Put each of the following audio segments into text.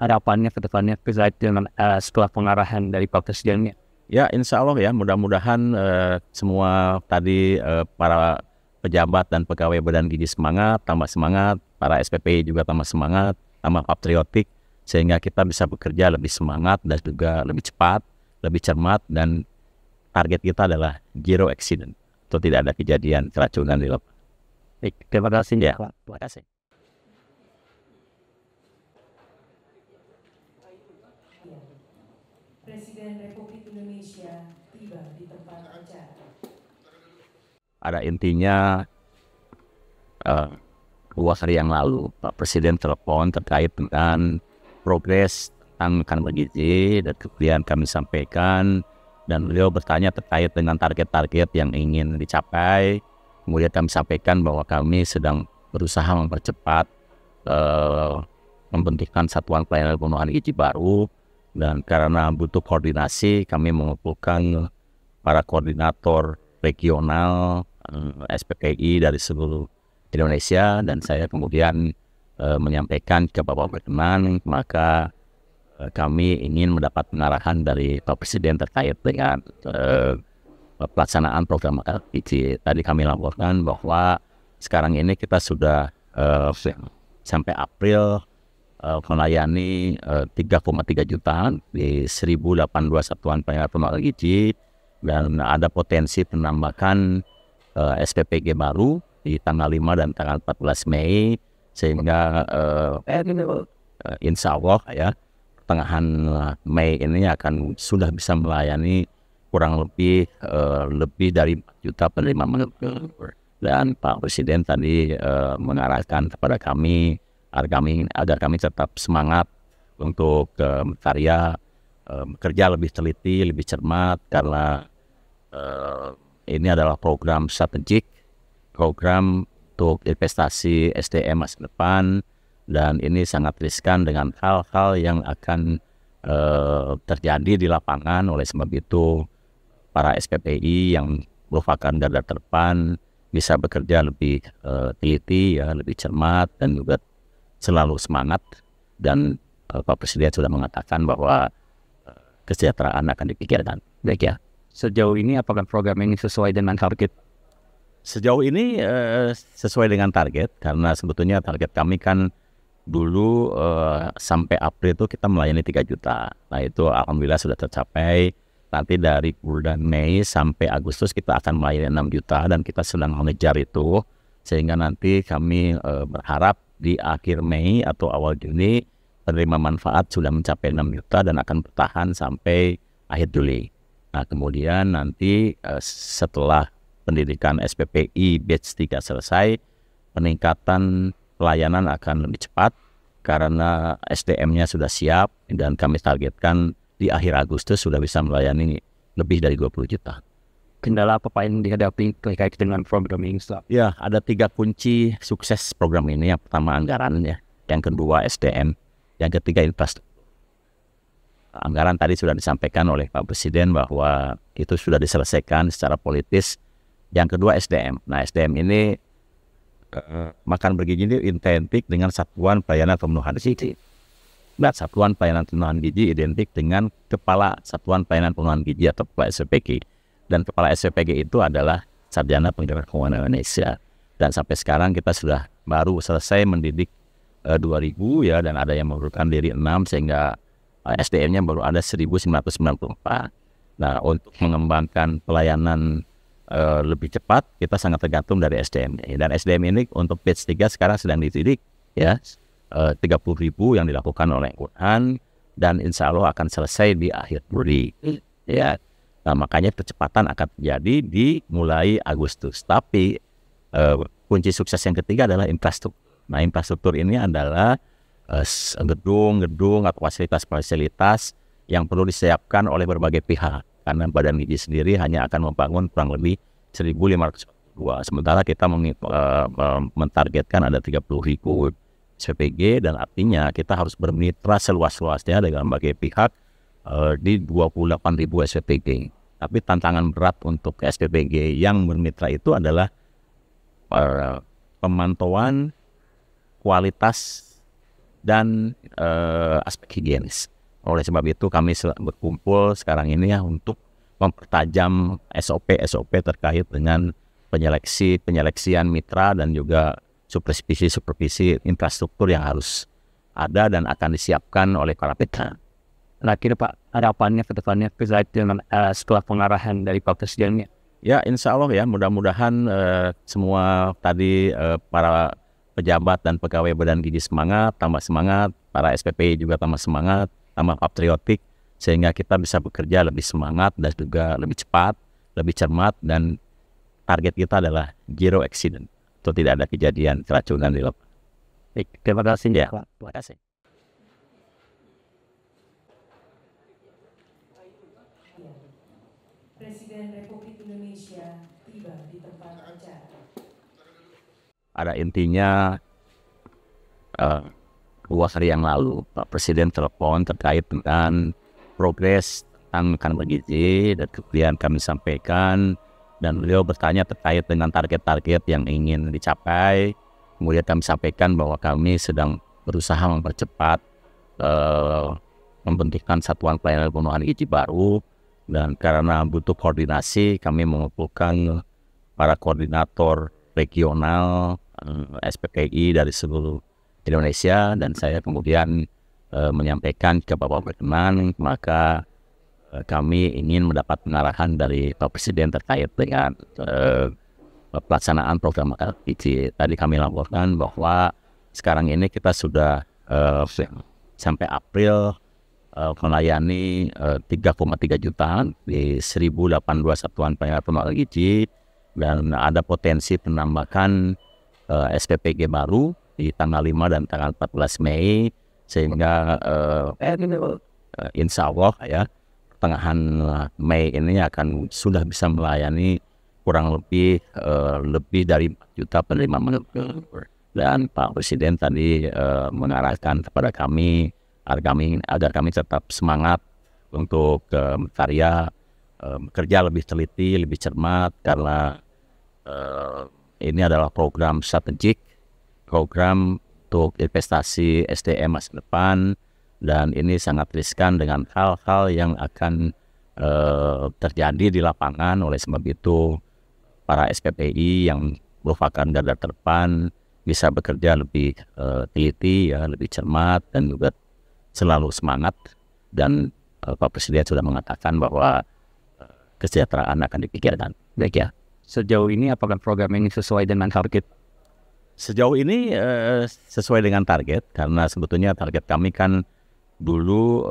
harapannya ke depannya terkait dengan setelah pengarahan dari Pak Presidennya? Ya, insya Allah ya, mudah-mudahan semua tadi para pejabat dan pegawai Badan Gizi tambah semangat, para SPPI juga tambah semangat, tambah patriotik, sehingga kita bisa bekerja lebih semangat dan juga lebih cepat, lebih cermat, dan target kita adalah zero accident, atau tidak ada kejadian keracunan di lapangan. Baik, terima kasih Ya, Pak. terima kasih. Presiden Republik Indonesia tiba di tempat acara. Ada intinya, 2 hari yang lalu Pak Presiden telepon terkait dengan progres tentang kandungan gizi, dan kemudian kami sampaikan, dan beliau bertanya terkait dengan target-target yang ingin dicapai. Kemudian kami sampaikan bahwa kami sedang berusaha mempercepat membentukkan satuan pelayanan pemenuhan gizi baru, dan karena butuh koordinasi kami mengumpulkan para koordinator regional SPPI dari seluruh Indonesia, dan saya kemudian menyampaikan ke Bapak berkenan, maka kami ingin mendapat pengarahan dari Pak Presiden terkait dengan pelaksanaan program makan gizi. Tadi kami laporkan bahwa sekarang ini kita sudah sampai April melayani 3,3 juta di 1082 satuan pelayanan pemenuhan gizi, dan ada potensi penambahan SPPG baru di tanggal 5 dan tanggal 14 Mei, sehingga insya Allah ya pertengahan Mei ini akan sudah bisa melayani kurang lebih dari 4 juta penerima manfaat. Dan Pak Presiden tadi mengarahkan kepada kami agar kami tetap semangat untuk berkarya, bekerja lebih teliti, lebih cermat, karena ini adalah program strategik, program untuk investasi SDM masa depan, dan ini sangat riskan dengan hal-hal yang akan terjadi di lapangan. Oleh sebab itu para SPPI yang merupakan garda terdepan bisa bekerja lebih teliti, ya, lebih cermat, dan juga selalu semangat. Dan Pak Presiden sudah mengatakan bahwa kesejahteraan akan dipikirkan. Baik ya, sejauh ini apakah program ini sesuai dengan target? Sejauh ini sesuai dengan target, karena sebetulnya target kami kan dulu sampai April itu kita melayani 3 juta. Nah itu alhamdulillah sudah tercapai. Nanti dari bulan Mei sampai Agustus kita akan melayani 6 juta, dan kita sedang mengejar itu, sehingga nanti kami berharap di akhir Mei atau awal Juni penerima manfaat sudah mencapai 6 juta dan akan bertahan sampai akhir Juli. Nah kemudian nanti setelah pendidikan SPPI batch 3 selesai, peningkatan pelayanan akan lebih cepat karena SDM-nya sudah siap, dan kami targetkan di akhir Agustus sudah bisa melayani lebih dari 20 juta. Kendala apa yang dihadapi terkait dengan program ini? Ya, ada 3 kunci sukses program ini. Yang pertama anggaran, ya. Yang kedua SDM, yang ketiga infrastruktur. Anggaran tadi sudah disampaikan oleh Pak Presiden bahwa itu sudah diselesaikan secara politis. Yang kedua SDM. Nah SDM ini makan bergizi ini identik dengan satuan pelayanan pemenuhan gizi. Nah satuan pelayanan pemenuhan gizi identik dengan kepala satuan pelayanan pemenuhan gizi atau kepala SPPG. Dan kepala SPPG itu adalah Sarjana Pendidikan Keuangan Indonesia. Dan sampai sekarang kita sudah baru selesai mendidik 2.000 ya, dan ada yang mengundurkan diri 6, sehingga SDM-nya baru ada 1.994. Nah untuk mengembangkan pelayanan lebih cepat, kita sangat tergantung dari SDM. Dan SDM ini untuk batch 3 sekarang sedang dididik ya, 30.000 yang dilakukan oleh Quran, dan insya Allah akan selesai di akhir Juli ya. Nah makanya percepatan akan terjadi di mulai Agustus. Tapi kunci sukses yang ketiga adalah infrastruktur. Nah infrastruktur ini adalah gedung-gedung atau fasilitas-fasilitas yang perlu disiapkan oleh berbagai pihak, karena Badan Gizi sendiri hanya akan membangun kurang lebih 1.502, sementara kita mentargetkan ada 30.000 SPPG, dan artinya kita harus bermitra seluas-luasnya dengan berbagai pihak di 28.000 SPPG. Tapi tantangan berat untuk SPPG yang bermitra itu adalah pemantauan kualitas dan aspek higienis. Oleh sebab itu kami berkumpul sekarang ini ya untuk mempertajam SOP terkait dengan penyeleksian mitra dan juga supervisi infrastruktur yang harus ada dan akan disiapkan oleh para mitra. Nah, kira Pak, harapannya ke depannya terkait dengan setelah pengarahan dari Pak Presidennya? Ya, insya Allah ya, mudah-mudahan semua tadi para pejabat dan pegawai Badan Gizi tambah semangat, para SPPI juga tambah semangat, tambah patriotik, sehingga kita bisa bekerja lebih semangat dan juga lebih cepat, lebih cermat, dan target kita adalah zero accident, atau tidak ada kejadian keracunan di lapangan. Baik, terima kasih Ya, Pak. terima kasih. Presiden Republik Indonesia tiba di tempat acara. Pada intinya 2 hari yang lalu Pak Presiden telepon terkait dengan progres tentang makanan bergizi, dan kemudian kami sampaikan dan beliau bertanya terkait dengan target-target yang ingin dicapai. Kemudian kami sampaikan bahwa kami sedang berusaha mempercepat membentukkan satuan pelayanan pemenuhan gizi baru, dan karena butuh koordinasi kami mengumpulkan para koordinator regional SPPI dari seluruh Indonesia, dan saya kemudian menyampaikan ke Bapak berkenan, maka kami ingin mendapat pengarahan dari Pak Presiden terkait dengan pelaksanaan program makanan gizi. Tadi kami laporkan bahwa sekarang ini kita sudah sampai April melayani 3,3 juta di 1.082 satuan pelayanan pemenuhan gizi, dan ada potensi penambahan SPPG baru di tanggal 5 dan tanggal 14 Mei, sehingga insya Allah ya pertengahan Mei ini akan sudah bisa melayani kurang lebih dari 4 juta penerima manfaat. Dan Pak Presiden tadi mengarahkan kepada kami agar kami tetap semangat untuk berkarya, bekerja lebih teliti, lebih cermat, karena ini adalah program strategik, program untuk investasi SDM masa depan, dan ini sangat riskan dengan hal-hal yang akan terjadi di lapangan. Oleh sebab itu para SPPI yang merupakan garda terdepan bisa bekerja lebih teliti, ya, lebih cermat, dan juga selalu semangat. Dan Pak Presiden sudah mengatakan bahwa kesejahteraan akan dipikirkan. Baik ya. Sejauh ini apakah program ini sesuai dengan target? Sejauh ini sesuai dengan target, karena sebetulnya target kami kan dulu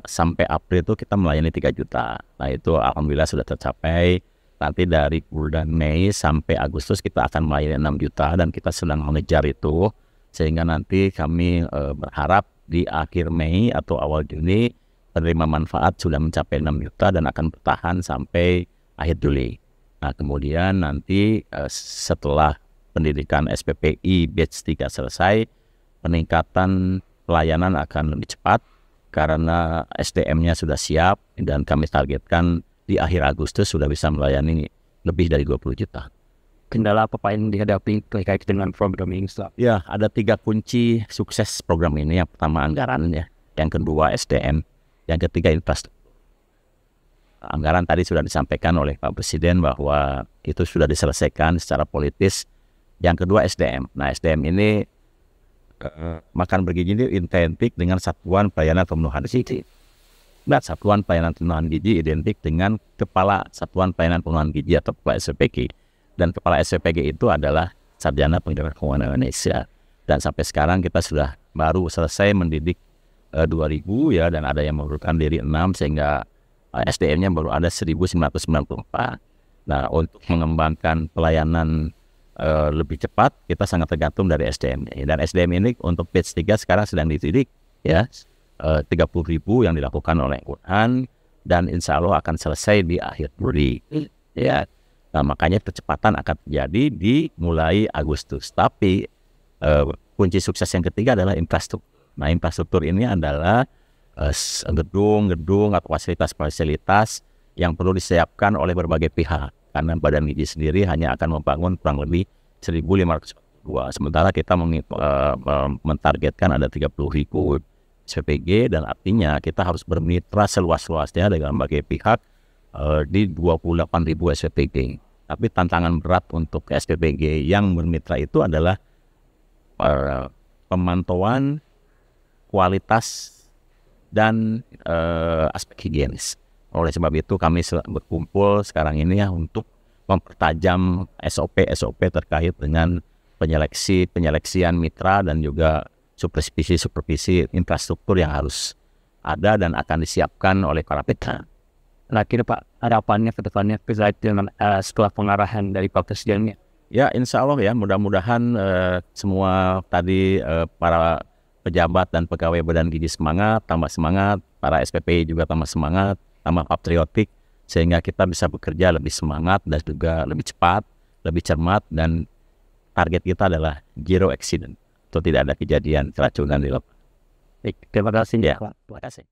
sampai April itu kita melayani 3 juta. Nah itu alhamdulillah sudah tercapai. Nanti dari bulan Mei sampai Agustus kita akan melayani 6 juta, dan kita sedang mengejar itu, sehingga nanti kami berharap di akhir Mei atau awal Juni penerima manfaat sudah mencapai 6 juta dan akan bertahan sampai akhir Juli. Nah kemudian nanti setelah pendidikan SPPI batch 3 selesai, peningkatan pelayanan akan lebih cepat karena SDM-nya sudah siap, dan kami targetkan di akhir Agustus sudah bisa melayani lebih dari 20 juta. Kendala apa yang dihadapi terkait dengan program ini? Ya, ada 3 kunci sukses program ini. Yang pertama anggaran, ya. Yang kedua SDM, yang ketiga infrastruktur. Anggaran tadi sudah disampaikan oleh Pak Presiden bahwa itu sudah diselesaikan secara politis. Yang kedua SDM. Nah SDM ini makan bergizi ini identik dengan satuan pelayanan pemenuhan gizi. Nah, satuan pelayanan pemenuhan gizi identik dengan kepala satuan pelayanan pemenuhan gizi atau kepala SPPG. Dan kepala SPPG itu adalah sarjana pendidikan keuangan Indonesia. Dan sampai sekarang kita sudah baru selesai mendidik 2.000 ya, dan ada yang mengundurkan diri 6, sehingga SDM-nya baru ada 1.994. Nah, untuk mengembangkan pelayanan lebih cepat, kita sangat tergantung dari SDM. Dan SDM ini untuk batch 3 sekarang sedang dididik ya. 30.000 yang dilakukan oleh Quran, dan insya Allah akan selesai di akhir Juli ya. Nah, makanya percepatan akan terjadi di mulai Agustus. Tapi kunci sukses yang ketiga adalah infrastruktur. Nah infrastruktur ini adalah gedung-gedung atau fasilitas-fasilitas yang perlu disiapkan oleh berbagai pihak, karena Badan Gizi sendiri hanya akan membangun kurang lebih 1.500 2022. Sementara kita mentargetkan ada 30.000 SPPG, dan artinya kita harus bermitra seluas-luasnya dengan berbagai pihak di 28.000 SPPG. Tapi tantangan berat untuk SPPG yang bermitra itu adalah pemantauan kualitas dan aspek higienis. Oleh sebab itu kami berkumpul sekarang ini ya untuk mempertajam SOP terkait dengan penyeleksian mitra dan juga supervisi infrastruktur yang harus ada dan akan disiapkan oleh para mitra. Nah, kira Pak, harapannya ke depannya terkait dengan setelah pengarahan dari Pak Presiden? Ya, insya Allah ya, mudah-mudahan semua tadi para pejabat dan pegawai Badan Gizi tambah semangat, para SPP juga tambah semangat, tambah patriotik, sehingga kita bisa bekerja lebih semangat dan juga lebih cepat, lebih cermat, dan target kita adalah zero accident, atau tidak ada kejadian keracunan di lapangan. Baik, terima kasih Ya, Pak. terima kasih.